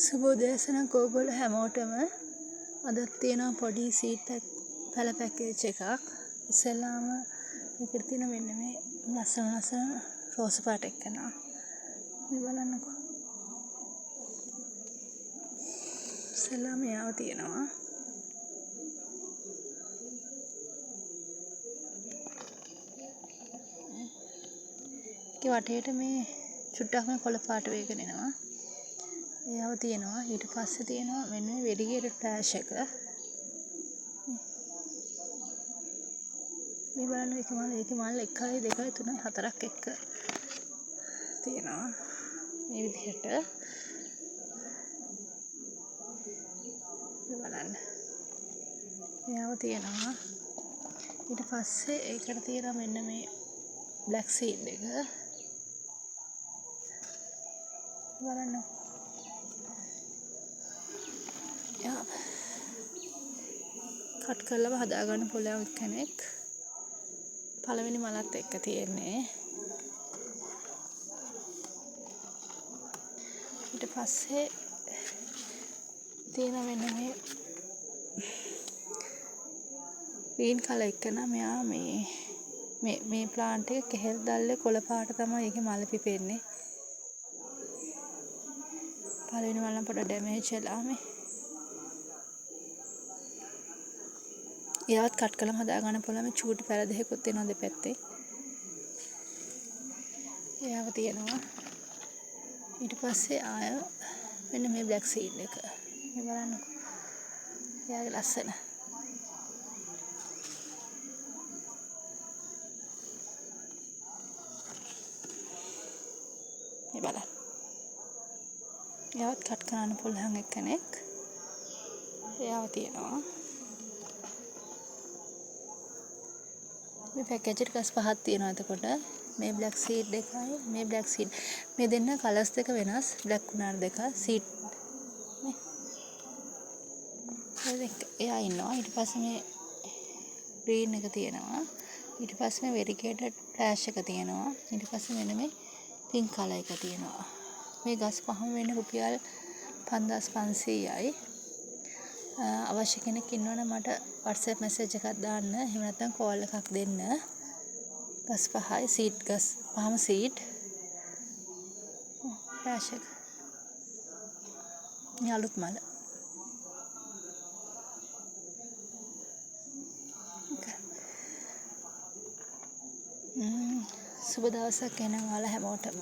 සුබෝදෑසනක් ඔයගොල්ලෝ හැමෝටම. අදත් තියෙනවා පොඩි සීට් පැල පැකේජ් එකක්. ඉස්සෙල්ලාම මේකට තියෙන මෙන්න මේ ලස්සන රෝස පාට එක්කනවා. මේ බලන්නකෝ. ඉස්සෙල්ලාම යාව තියෙනවා. ඒකේ වටේට මේ චුට්ටක් මේ කොළ පාට වේගෙන එනවා. ඒව තියෙනවා. ඊට පස්සේ තියෙනවා මෙන්න මේ වෙඩිගේට ෆ්ලෑෂ් එක. මේ බලන්න ඒකේ මල් 1 2 3 4ක් එක්ක තියෙනවා. මේ විදිහට මේ බලන්න. ඒව තියෙනවා. ඊට පස්සේ ඒකට තියෙනවා මෙන්න මේ බ්ලැක් සීඩ් එක. බලන්න. කට් කරලා හදා ගන්න පුළුවන් කෙනෙක්. පළවෙනි මලත් එක්ක තියෙන්නේ. ඊට පස්සේ තියෙන මෙන්න මේ ග්‍රීන් කලර් එක නම් මෙයා මේ ප්ලාන්ට් එක කෙහෙල් දැල්ලේ කොළ පාට තමයි ඒකේ මල පිපෙන්නේ. පළවෙනි මල නම් පොඩ ඩැමේජ් වෙලා මේ. ඒවත් කට් කරලා හදා ගන්න පුළුවන්. මේ චූටි පැල දෙකකුත් තියෙනවා දෙපැත්තේ. ඒව තියෙනවා. ඊට පස්සේ ආය මෙන්න මේ බ්ලැක් සීඩ් එක. මේ බලන්නකෝ. එයාගේ ලස්සන. මේ බලන්න. ඒවත් කට් කරන්න පුළුවන් එක්කෙනෙක්. ඒව තියෙනවා. මේ පැකේජ් එක ගස් පහක් තියෙනවා. එතකොට මේ බ්ලැක් සීඩ් එකයි මේ බ්ලැක් සීඩ් මේ දෙන්න කලර්ස් දෙක වෙනස්. බ්ලැක් උනාට දෙක සීඩ් නේ. එයා ඉන්නවා. ඊට පස්සේ මේ ග්‍රීන් එක තියෙනවා. ඊට පස්සේ මේ වෙරිගේටඩ් ෆ්ලෑෂ් එක තියෙනවා. ඊට පස්සේ මෙන්න මේ පින්ක් කලර් එක තියෙනවා. මේ ගස් පහම වෙන්නේ රුපියල් 5500යි. අවශ්‍ය කෙනෙක් ඉන්නවනම් මට WhatsApp message එකක් දාන්න. එහෙම නැත්නම් call එකක් දෙන්න. ගස් පහයි සීඩ් ගස් පහම සීඩ්. ෆ්ලෑෂ් එක. මේ අලුත් මල. සුබ දවසක් එනවා ඔයාලා හැමෝටම.